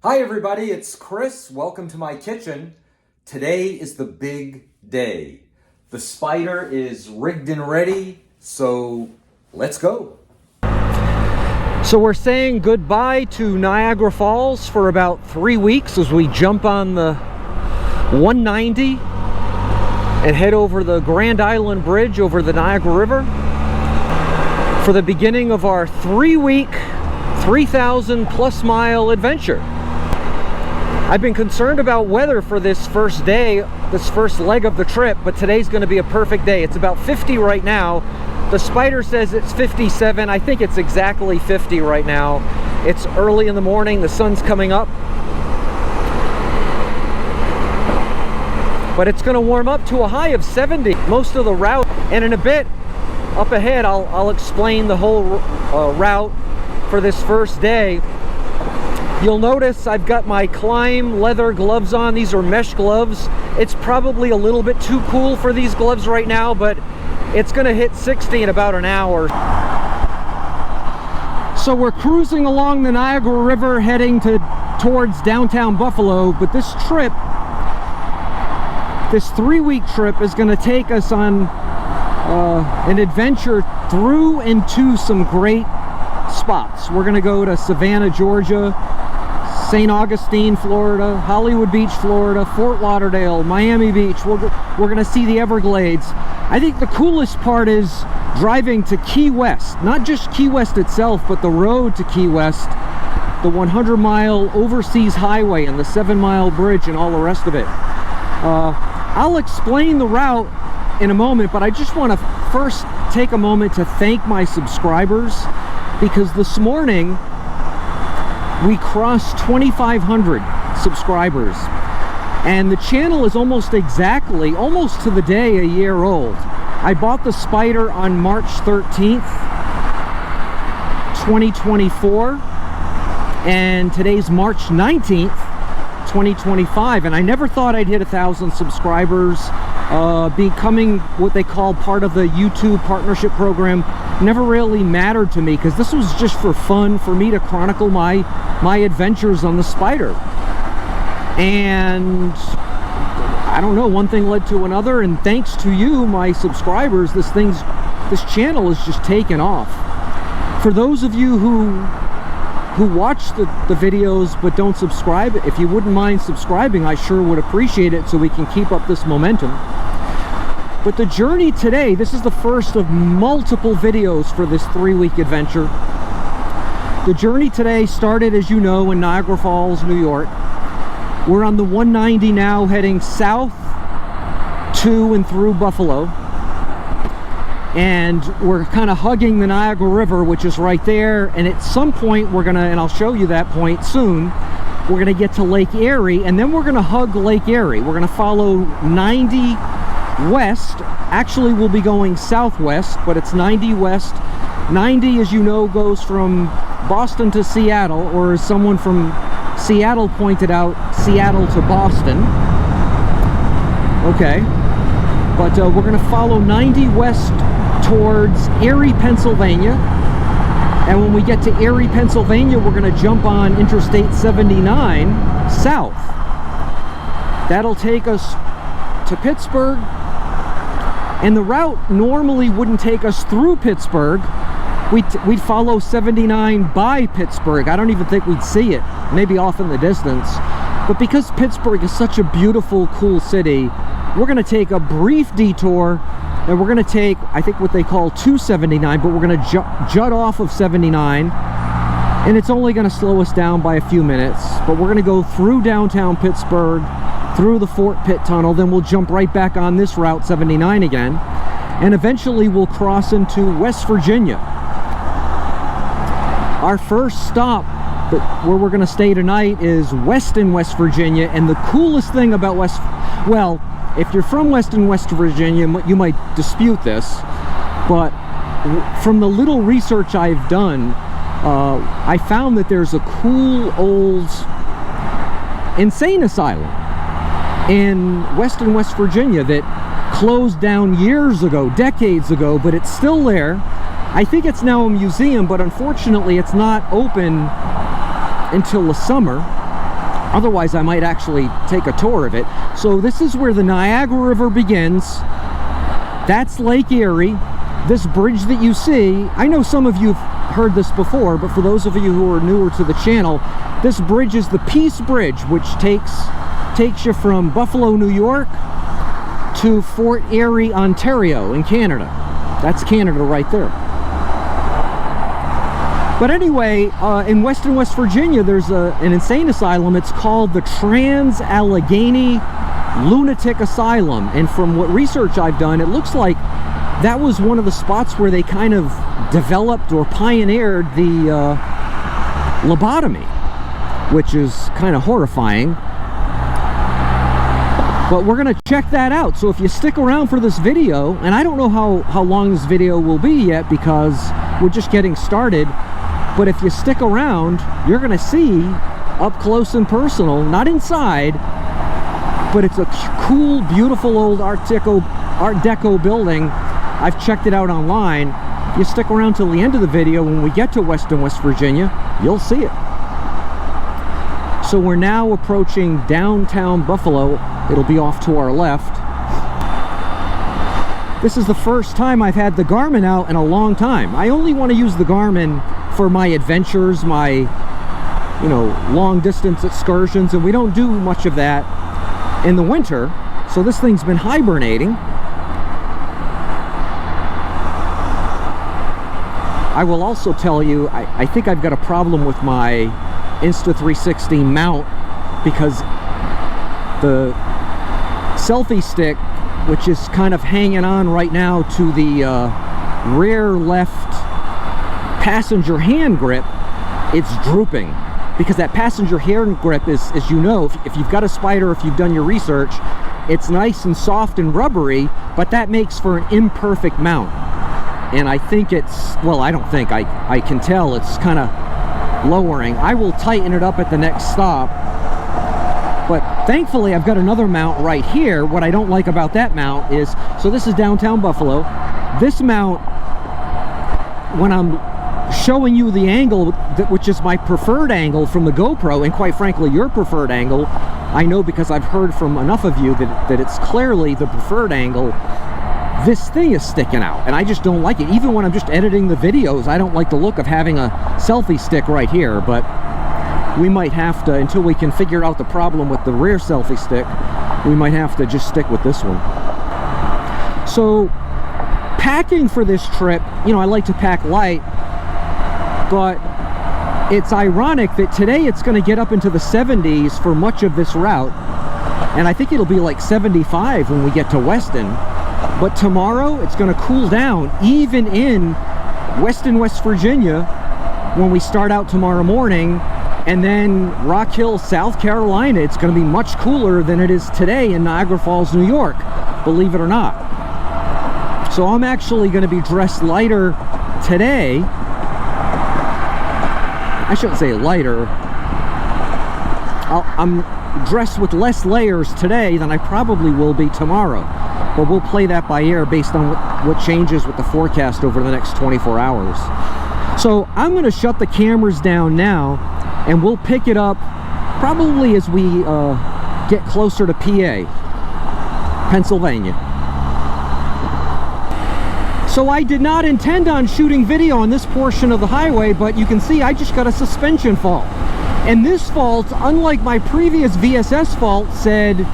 Hi everybody, it's Chris. Welcome to my kitchen. Today is the big day. The Spyder is rigged and ready, so let's go. So we're saying goodbye to Niagara Falls for about 3 weeks as we jump on the 190 and head over the Grand Island Bridge over the Niagara River for the beginning of our 3-week, 3,000 plus mile adventure. I've been concerned about weather for this first day, this first leg of the trip, but today's going to be a perfect day. It's about 50 right now. The Spyder says it's 57. I think it's exactly 50 right now. It's early in the morning. The sun's coming up. But it's going to warm up to a high of 70 most of the route. And in a bit, up ahead, I'll explain the whole route for this first day. You'll notice I've got my Climb leather gloves on. These are mesh gloves. It's probably a little bit too cool for these gloves right now, but it's going to hit 60 in about an hour. So we're cruising along the Niagara River heading towards downtown Buffalo, but this trip, this 3-week trip, is going to take us on an adventure through and to some great spots. We're going to go to Savannah, Georgia, St. Augustine, Florida, Hollywood Beach, Florida, Fort Lauderdale, Miami Beach. We're going to see the Everglades. I think the coolest part is driving to Key West. Not just Key West itself, but the road to Key West, the 100-mile overseas highway and the 7-mile bridge and all the rest of it. I'll explain the route in a moment, but I just want to first take a moment to thank my subscribers, because this morning we crossed 2,500 subscribers, and the channel is almost to the day, a year old. I bought the Spyder on March 13th, 2024, and today's March 19th, 2025, and I never thought I'd hit 1,000 subscribers. Becoming what they call part of the YouTube partnership program never really mattered to me, because this was just for fun, for me to chronicle my adventures on the Spyder. And I don't know, one thing led to another, and thanks to you, my subscribers, this channel is just taken off. For those of you who watch the videos but don't subscribe, if you wouldn't mind subscribing, I sure would appreciate it, so we can keep up this momentum. But the journey today, this is the first of multiple videos for this 3-week adventure. The journey today started, as you know, in Niagara Falls, New York. We're on the 190 now, heading south to and through Buffalo. And we're kind of hugging the Niagara River, which is right there. And at some point, we're gonna, and I'll show you that point soon, we're gonna get to Lake Erie, and then we're gonna hug Lake Erie. We're gonna follow 90 west. Actually, we'll be going southwest, but it's 90 west. 90, as you know, goes from Boston to Seattle, or as someone from Seattle pointed out, Seattle to Boston. Okay, but we're gonna follow 90 west towards Erie, Pennsylvania, and when we get to Erie, Pennsylvania, we're going to jump on Interstate 79 south. That'll take us to Pittsburgh, and the route normally wouldn't take us through Pittsburgh. We'd follow 79 by Pittsburgh. I don't even think we'd see it, maybe off in the distance. But because Pittsburgh is such a beautiful, cool city, we're going to take a brief detour. And we're going to take, I think, what they call 279, but we're going to jut off of 79. And it's only going to slow us down by a few minutes. But we're going to go through downtown Pittsburgh, through the Fort Pitt Tunnel. Then we'll jump right back on this Route 79 again. And eventually we'll cross into West Virginia. Our first stop where we're going to stay tonight is Weston, West Virginia. And the coolest thing about well, if you're from Weston, West Virginia, you might dispute this, but from the little research I've done, I found that there's a cool old insane asylum in Weston, West Virginia that closed down years ago, decades ago, but it's still there. I think it's now a museum, but unfortunately it's not open until the summer. Otherwise, I might actually take a tour of it. So this is where the Niagara River begins. That's Lake Erie. This bridge that you see, I know some of you have heard this before, but for those of you who are newer to the channel, this bridge is the Peace Bridge, which takes you from Buffalo, New York to Fort Erie, Ontario in Canada. That's Canada right there. But anyway, in Western West Virginia, there's an insane asylum. It's called the Trans-Allegheny Lunatic Asylum. And from what research I've done, it looks like that was one of the spots where they kind of developed or pioneered the lobotomy, which is kind of horrifying. But we're going to check that out. So if you stick around for this video, and I don't know how long this video will be yet because we're just getting started, but if you stick around, you're going to see up close and personal, not inside, but it's a cool, beautiful old Art Deco building. I've checked it out online. If you stick around till the end of the video, when we get to Western West Virginia, you'll see it. So we're now approaching downtown Buffalo. It'll be off to our left. This is the first time I've had the Garmin out in a long time. I only want to use the Garmin for my adventures, my, you know, long distance excursions, and we don't do much of that in the winter. So this thing's been hibernating. I will also tell you, I think I've got a problem with my Insta360 mount because the selfie stick, which is kind of hanging on right now to the rear left passenger hand grip, it's drooping because that passenger hand grip is, as you know, if you've got a Spyder, if you've done your research, it's nice and soft and rubbery, but that makes for an imperfect mount. And I think it's, well, I don't think, I can tell it's kind of lowering. I will tighten it up at the next stop, but thankfully I've got another mount right here. What I don't like about that mount is, so this is downtown Buffalo. This mount, when I'm showing you the angle, which is my preferred angle from the GoPro, and quite frankly your preferred angle, I know because I've heard from enough of you that it's clearly the preferred angle, this thing is sticking out, and I just don't like it. Even when I'm just editing the videos, I don't like the look of having a selfie stick right here, but we might have to, until we can figure out the problem with the rear selfie stick, we might have to just stick with this one. So, packing for this trip, you know, I like to pack light, but it's ironic that today it's going to get up into the 70s for much of this route, and I think it'll be like 75 when we get to Weston. But tomorrow, it's going to cool down, even in Weston, West Virginia, when we start out tomorrow morning. And then Rock Hill, South Carolina, it's going to be much cooler than it is today in Niagara Falls, New York, believe it or not. So I'm actually going to be dressed lighter today. I shouldn't say lighter. I'm dressed with less layers today than I probably will be tomorrow. But we'll play that by ear based on what changes with the forecast over the next 24 hours. So I'm going to shut the cameras down now, and we'll pick it up probably as we get closer to PA, Pennsylvania. So I did not intend on shooting video on this portion of the highway, but you can see I just got a suspension fault. And this fault, unlike my previous VSS fault, said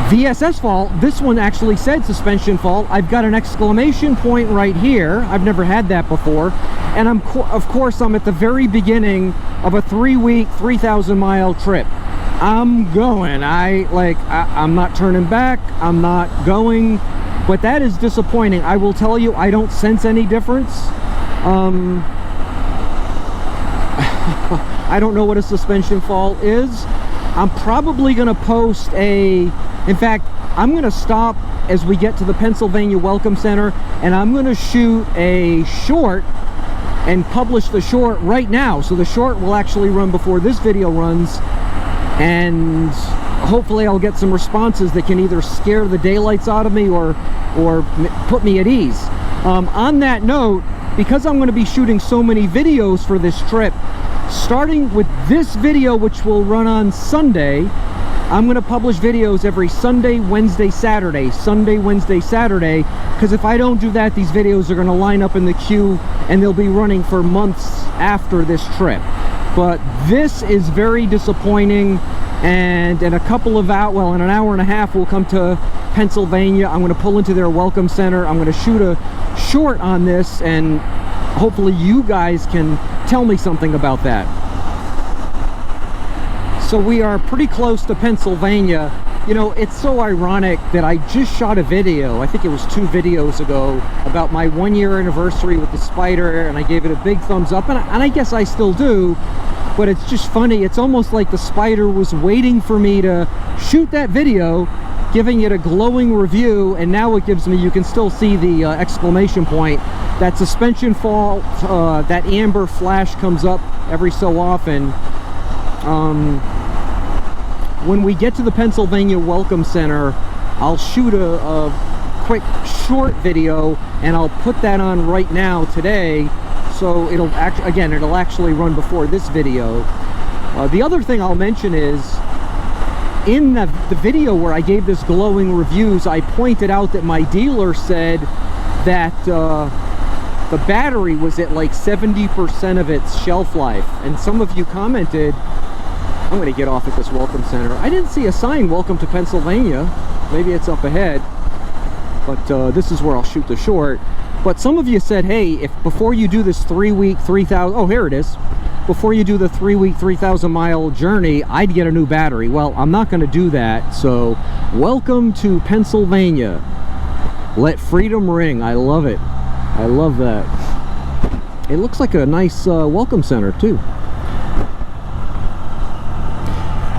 VSS fault, this one actually said suspension fault. I've got an exclamation point right here. I've never had that before. And of course, I'm at the very beginning of a 3-week, 3,000-mile trip. I'm going. I'm not turning back. I'm not going. But that is disappointing. I will tell you, I don't sense any difference. I don't know what a suspension fault is. I'm probably going to post in fact, I'm going to stop as we get to the Pennsylvania Welcome Center, and I'm going to shoot a short and publish the short right now. So the short will actually run before this video runs, and hopefully I'll get some responses that can either scare the daylights out of me or put me at ease. On that note, because I'm going to be shooting so many videos for this trip, starting with this video, which will run on Sunday, I'm going to publish videos every Sunday, Wednesday, Saturday. Sunday, Wednesday, Saturday. Because if I don't do that, these videos are going to line up in the queue and they'll be running for months after this trip. But this is very disappointing. And in a couple of hours, well, in an hour and a half, we'll come to Pennsylvania. I'm going to pull into their welcome center. I'm going to shoot a short on this, and hopefully you guys can tell me something about that. So we are pretty close to Pennsylvania. You know, it's so ironic that I just shot a video, I think it was 2 videos ago, about my 1-year anniversary with the Spyder, and I gave it a big thumbs up, and I guess I still do. But it's just funny. It's almost like the Spyder was waiting for me to shoot that video, giving it a glowing review, and now it gives me, you can still see the exclamation point. That suspension fault, that amber flash comes up every so often. When we get to the Pennsylvania Welcome Center, I'll shoot a quick short video, and I'll put that on right now today. So it'll actually, again, it'll actually run before this video. The other thing I'll mention is, in the video where I gave this glowing reviews, I pointed out that my dealer said that the battery was at like 70% of its shelf life. And some of you commented, I'm going to get off at this welcome center. I didn't see a sign, welcome to Pennsylvania. Maybe it's up ahead. But this is where I'll shoot the short. But some of you said, hey, if before you do this 3-week, 3,000, oh, here it is. Before you do the 3-week, 3,000-mile journey, I'd get a new battery. Well, I'm not going to do that. So, welcome to Pennsylvania. Let freedom ring. I love it. I love that. It looks like a nice welcome center, too.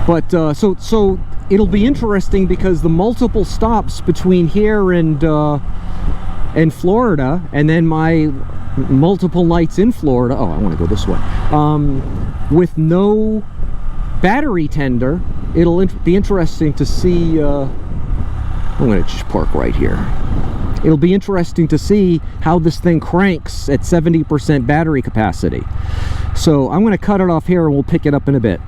But, so it'll be interesting because the multiple stops between here and Florida, and then my multiple nights in Florida, oh, I want to go this way, with no battery tender, it'll be interesting to see, I'm going to just park right here. It'll be interesting to see how this thing cranks at 70% battery capacity. So I'm going to cut it off here and we'll pick it up in a bit.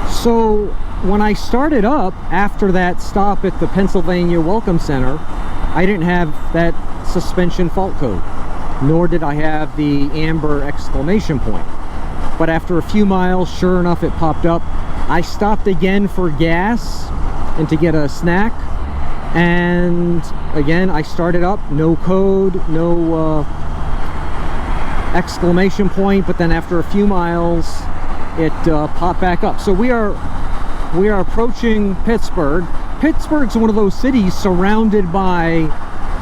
So when I started up after that stop at the Pennsylvania Welcome Center, I didn't have that suspension fault code, nor did I have the amber exclamation point. But after a few miles, sure enough, it popped up. I stopped again for gas and to get a snack, and again I started up, no code, no exclamation point, but then after a few miles it popped back up. So we are approaching Pittsburgh. Pittsburgh's one of those cities surrounded by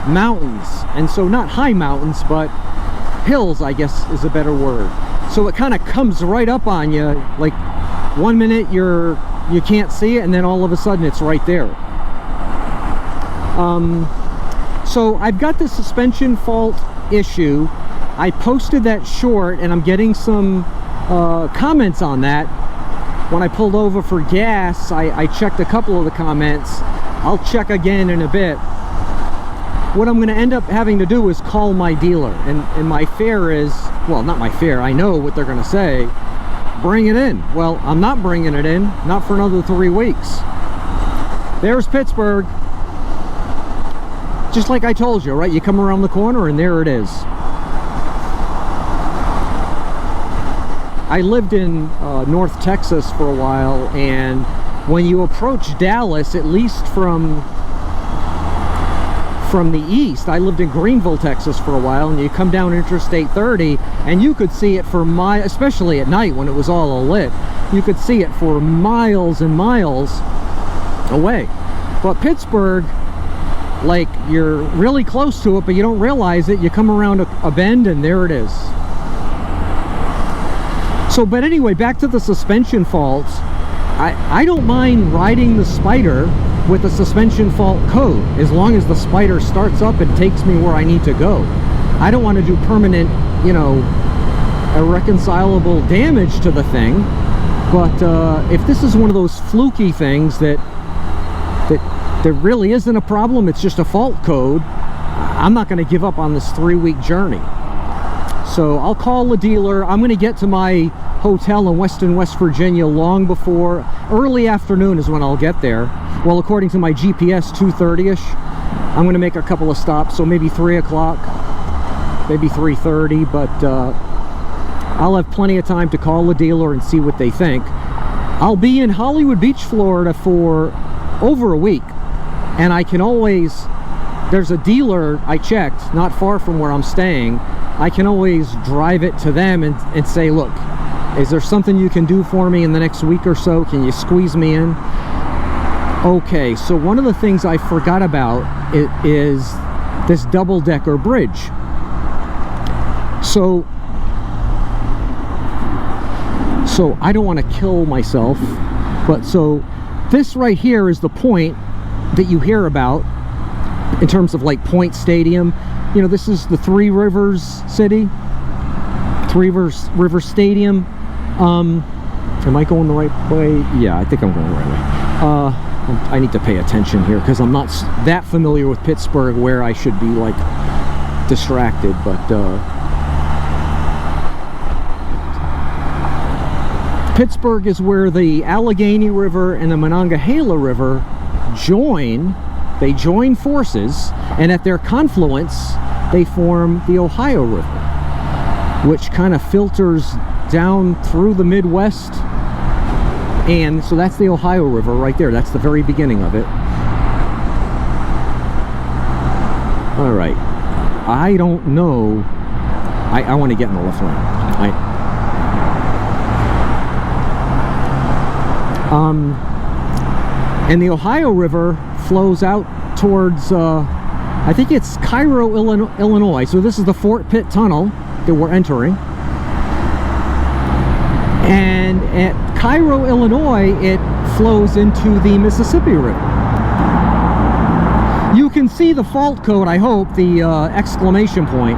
mountains, and so not high mountains, but hills, I guess is a better word. So it kind of comes right up on you, like 1 minute you can't see it, and then all of a sudden it's right there. So I've got the suspension fault issue. I posted that short, and I'm getting some comments on that. When I pulled over for gas, I checked a couple of the comments. I'll check again in a bit. What I'm going to end up having to do is call my dealer, and my fear is, well, not my fear, I know what they're going to say, bring it in. Well, I'm not bringing it in, not for another 3 weeks. There's Pittsburgh. Just like I told you, right? You come around the corner and there it is. I lived in North Texas for a while, and when you approach Dallas, at least from the east, I lived in Greenville, Texas for a while, and you come down Interstate 30 and you could see it for miles, especially at night when it was all lit, you could see it for miles and miles away. But Pittsburgh, like, you're really close to it, but you don't realize it. You come around a bend and there it is. So, but anyway, back to the suspension faults. I don't mind riding the Spyder with a suspension fault code, as long as the Spyder starts up and takes me where I need to go. I don't want to do permanent, you know, irreconcilable damage to the thing. But if this is one of those fluky things that there really isn't a problem, it's just a fault code, I'm not going to give up on this 3-week journey. So I'll call the dealer. I'm going to get to my hotel in Weston, West Virginia long before, early afternoon is when I'll get there. Well, according to my GPS, 2:30ish. I'm going to make a couple of stops, so maybe 3 o'clock, maybe 3:30, but I'll have plenty of time to call the dealer and see what they think. I'll be in Hollywood Beach, Florida for over a week, and I can always, there's a dealer I checked not far from where I'm staying. I can always drive it to them and say, look, is there something you can do for me in the next week or so? Can you squeeze me in? Okay, so one of the things I forgot about is this double-decker bridge. So I don't want to kill myself, but so this right here is the point that you hear about in terms of like Point Stadium. You know, this is the Three Rivers City, Three Rivers Stadium. Am I going the right way? Yeah, I think I'm going the right way. I need to pay attention here because I'm not that familiar with Pittsburgh where I should be like distracted, but Pittsburgh is where the Allegheny River and the Monongahela River join. They join forces, and at their confluence they form the Ohio River, which kind of filters down through the Midwest. And so that's the Ohio River right there. That's the very beginning of it. All right. I don't know. I want to get in the left lane. And the Ohio River flows out towards, I think it's Cairo, Illinois. So this is the Fort Pitt Tunnel that we're entering. And at Cairo, Illinois, it flows into the Mississippi River. You can see the fault code, I hope, the exclamation point.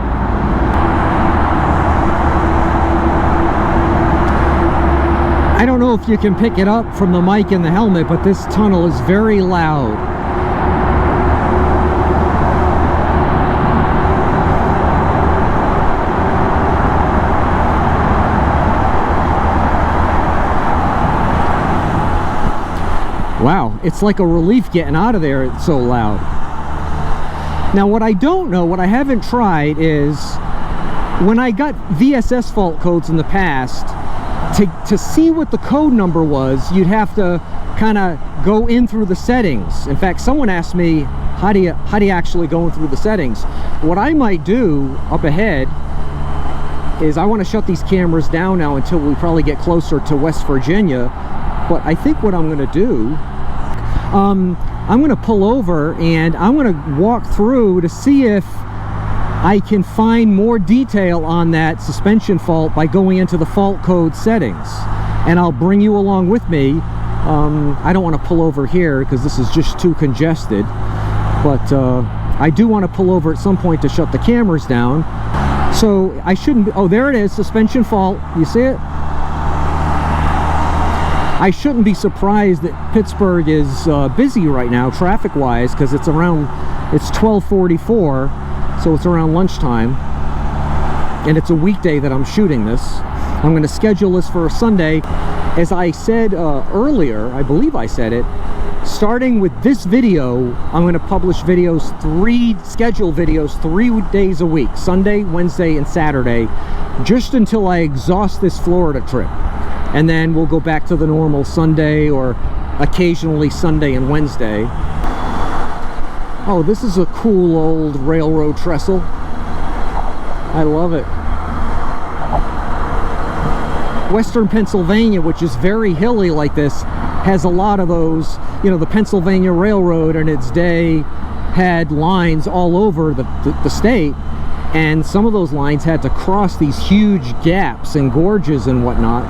I don't know if you can pick it up from the mic in the helmet, but this tunnel is very loud. Wow, it's like a relief getting out of there, it's so loud. Now what I don't know, what I haven't tried is, when I got VSS fault codes in the past, to see what the code number was, you'd have to kind of go in through the settings. In fact, someone asked me, how do you actually go in through the settings? What I might do up ahead is, I want to shut these cameras down now until we probably get closer to West Virginia. But I think what I'm going to do, I'm going to pull over and I'm going to walk through to see if I can find more detail on that suspension fault by going into the fault code settings. And I'll bring you along with me. I don't want to pull over here because this is just too congested. But I do want to pull over at some point to shut the cameras down. So I shouldn't be, oh, there it is, suspension fault. You see it? I shouldn't be surprised that Pittsburgh is busy right now traffic-wise, because it's 12:44, so it's around lunchtime, and it's a weekday that I'm shooting this. I'm going to schedule this for a Sunday. As I said earlier, I believe I said it, starting with this video, I'm going to publish videos, schedule videos 3 days a week, Sunday, Wednesday, and Saturday, just until I exhaust this Florida trip. And then we'll go back to the normal Sunday, or occasionally Sunday and Wednesday. Oh, this is a cool old railroad trestle. I love it. Western Pennsylvania, which is very hilly like this, has a lot of those. You know, the Pennsylvania Railroad in its day had lines all over the state, and some of those lines had to cross these huge gaps and gorges and whatnot.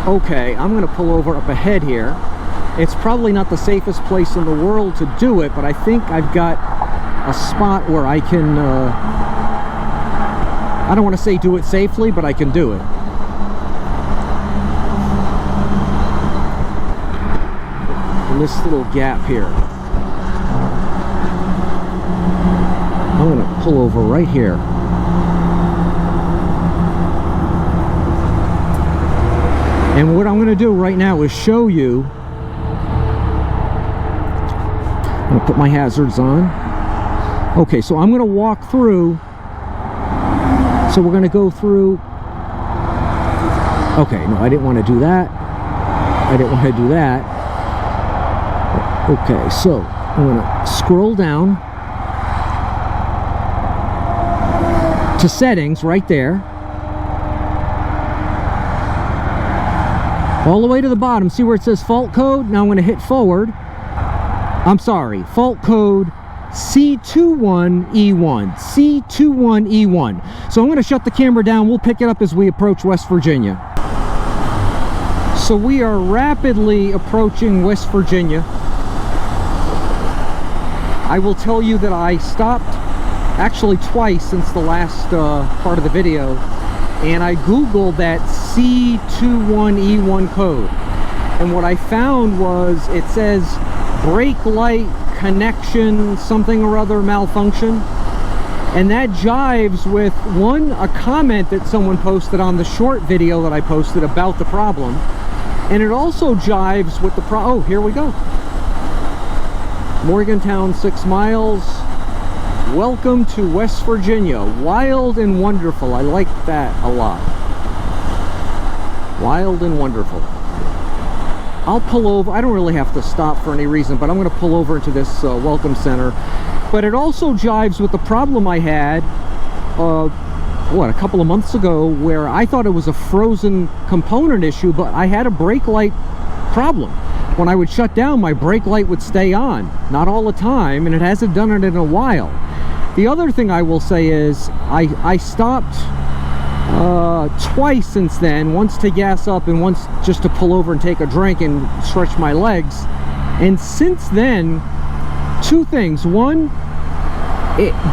Okay, I'm going to pull over up ahead here. It's probably not the safest place in the world to do it, but I think I've got a spot where I can, I don't want to say do it safely, but I can do it. In this little gap here. I'm going to pull over right here. And what I'm going to do right now is show you. I'm going to put my hazards on. Okay, so I'm going to walk through. So we're going to go through. Okay, no, I didn't want to do that. I didn't want to do that. Okay, so I'm going to scroll down to settings right there. All the way to the bottom. See where it says fault code? Now I'm going to hit forward. I'm sorry, fault code C21E1. C21E1. So I'm going to shut the camera down. We'll pick it up as we approach West Virginia. So we are rapidly approaching West Virginia. I will tell you that I stopped actually twice since the last part of the video, and I googled that C21E1 code, and what I found was it says brake light connection something or other malfunction, and that jives with a comment that someone posted on the short video that I posted about the problem, and it also jives with the oh, here we go. Morgantown, 6 miles. Welcome to West Virginia. Wild and wonderful. I like that a lot. Wild and wonderful. I'll pull over. I don't really have to stop for any reason, but I'm going to pull over into this welcome center. But it also jives with the problem I had, a couple of months ago, where I thought it was a frozen component issue, but I had a brake light problem. When I would shut down, my brake light would stay on. Not all the time, and it hasn't done it in a while. The other thing I will say is I stopped twice since then, once to gas up and once just to pull over and take a drink and stretch my legs. And since then, two things. One,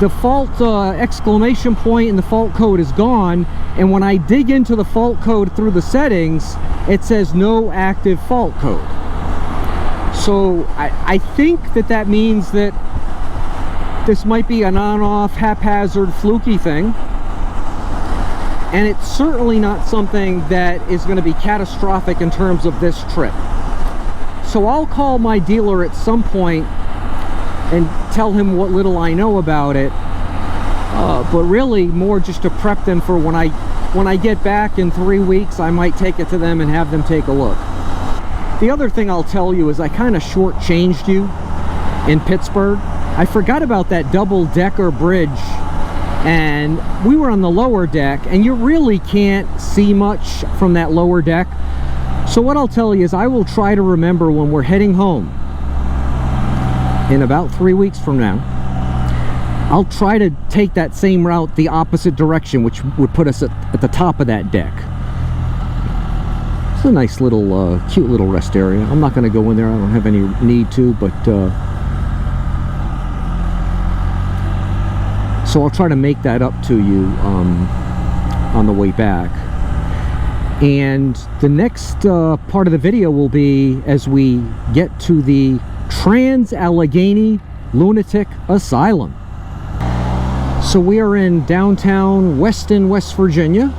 the fault exclamation point and the fault code is gone, and when I dig into the fault code through the settings, it says no active fault code. So I think that means that this might be an on-off, haphazard, fluky thing. And it's certainly not something that is going to be catastrophic in terms of this trip. So I'll call my dealer at some point and tell him what little I know about it. But really more just to prep them for when I get back in 3 weeks, I might take it to them and have them take a look. The other thing I'll tell you is I kind of shortchanged you in Pittsburgh. I forgot about that double-decker bridge, and we were on the lower deck, and you really can't see much from that lower deck. So what I'll tell you is I will try to remember when we're heading home in about 3 weeks from now, I'll try to take that same route the opposite direction, which would put us at the top of that deck. It's a nice little, cute little rest area. I'm not going to go in there. I don't have any need to, but so I'll try to make that up to you on the way back. And the next part of the video will be as we get to the Trans-Allegheny Lunatic Asylum. So we are in downtown Weston, West Virginia.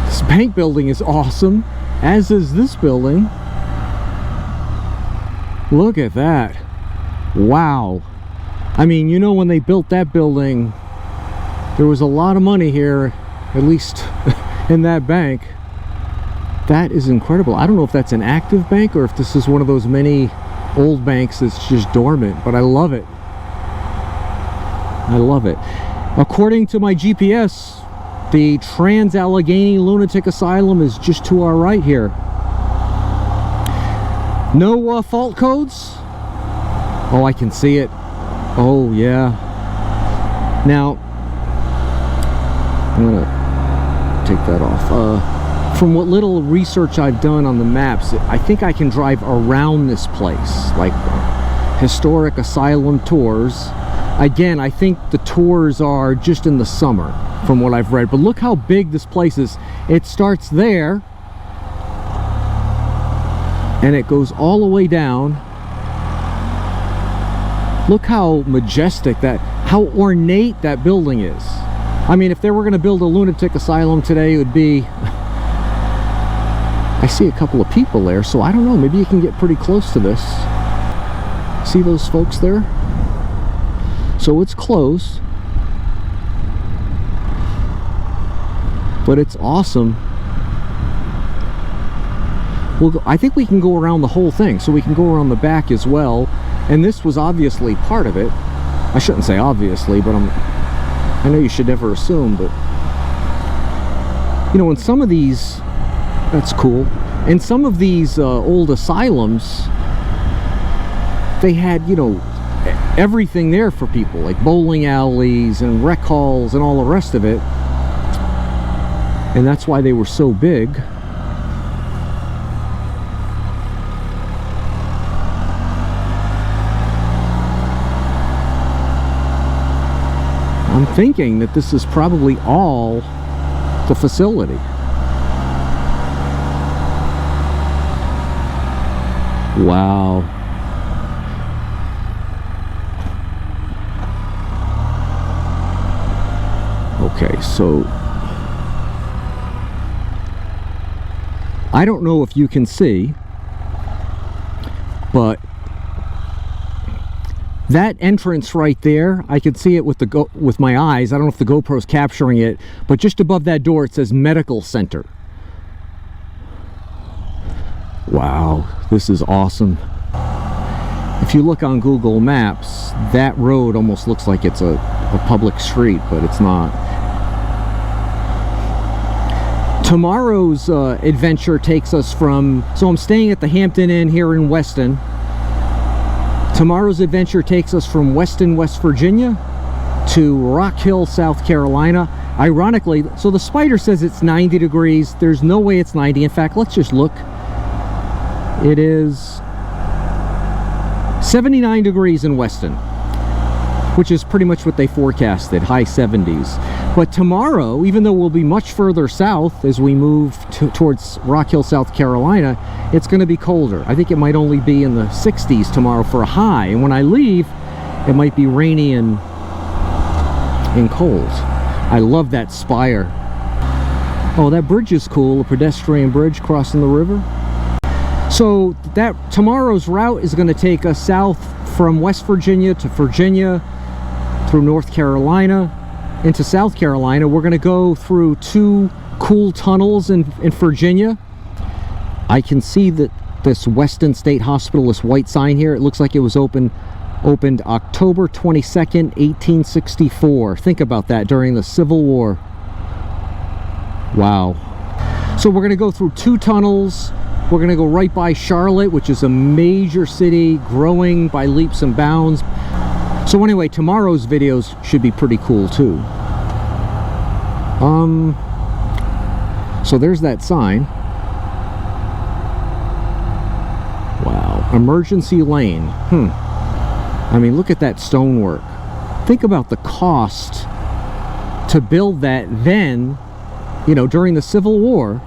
This bank building is awesome, as is this building. Look at that. Wow. I mean, you know, when they built that building, there was a lot of money here, at least in that bank. That is incredible. I don't know if that's an active bank or if this is one of those many old banks that's just dormant, but I love it. I love it. According to my GPS, the Trans-Allegheny Lunatic Asylum is just to our right here. No fault codes? Oh, I can see it. Oh, yeah. Now, I'm gonna take that off. From what little research I've done on the maps, I think I can drive around this place, like historic asylum tours. Again, I think the tours are just in the summer, from what I've read. But look how big this place is. It starts there, and it goes all the way down. Look how majestic how ornate that building is. I mean, if they were going to build a lunatic asylum today, it would be I see a couple of people there, so I don't know, maybe you can get pretty close to this. See those folks there? So it's closed, but it's awesome. I think we can go around the whole thing, so we can go around the back as well. And this was obviously part of it. I shouldn't say obviously, but I know you should never assume, but you know, in some of these, that's cool. In some of these old asylums, they had, you know, everything there for people, like bowling alleys and rec halls and all the rest of it. And that's why they were so big. I'm thinking that this is probably all the facility. Wow. Okay, so I don't know if you can see, but that entrance right there, I can see it with my eyes. I don't know if the GoPro's capturing it, but just above that door it says Medical Center. Wow, this is awesome. If you look on Google Maps, that road almost looks like it's a public street, but it's not. Tomorrow's adventure takes us from, so I'm staying at the Hampton Inn here in Weston. Tomorrow's adventure takes us from Weston, West Virginia to Rock Hill, South Carolina. Ironically, so the Spyder says it's 90 degrees. There's no way it's 90. In fact, let's just look. It is 79 degrees in Weston, which is pretty much what they forecasted, high 70s. But tomorrow, even though we'll be much further south as we move towards Rock Hill, South Carolina, it's going to be colder. I think it might only be in the 60s tomorrow for a high. And when I leave, it might be rainy and cold. I love that spire. Oh, that bridge is cool, a pedestrian bridge crossing the river. So that tomorrow's route is going to take us south from West Virginia to Virginia, through North Carolina, into South Carolina. We're going to go through 2 cool tunnels in Virginia. I can see that this Weston State Hospital, this white sign here, it looks like it was opened October 22nd, 1864. Think about that, during the Civil War. Wow. So we're going to go through 2 tunnels. We're going to go right by Charlotte, which is a major city growing by leaps and bounds. So anyway, tomorrow's videos should be pretty cool too. So there's that sign. Wow, emergency lane. I mean, look at that stonework. Think about the cost to build that then, you know, during the Civil War,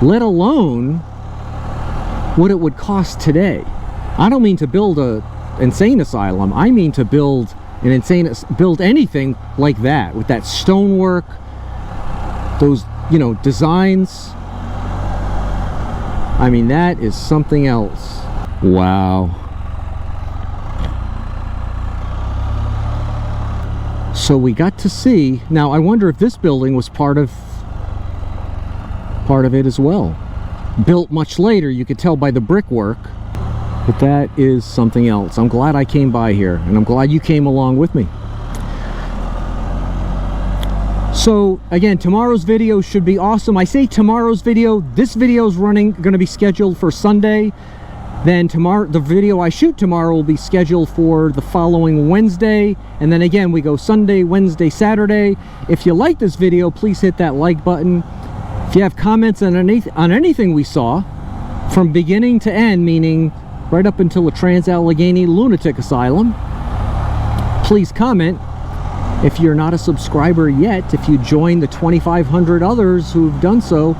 let alone what it would cost today. I don't mean to build a insane asylum. I mean to build build anything like that, with that stonework, those, you know, designs. I mean, that is something else. Wow. So we got to see, now I wonder if this building was part of it as well. Built much later, you could tell by the brickwork, but that is something else. I'm glad I came by here, and I'm glad you came along with me. So again, tomorrow's video should be awesome. I say tomorrow's video, this video is going to be scheduled for Sunday. Then tomorrow, the video I shoot tomorrow will be scheduled for the following Wednesday. And then again, we go Sunday, Wednesday, Saturday. If you like this video, please hit that like button. If you have comments on anything we saw, from beginning to end, meaning right up until the Trans-Allegheny Lunatic Asylum, please comment. If you're not a subscriber yet, if you join the 2,500 others who've done so,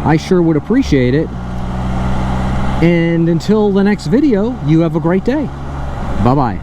I sure would appreciate it. And until the next video, you have a great day. Bye-bye.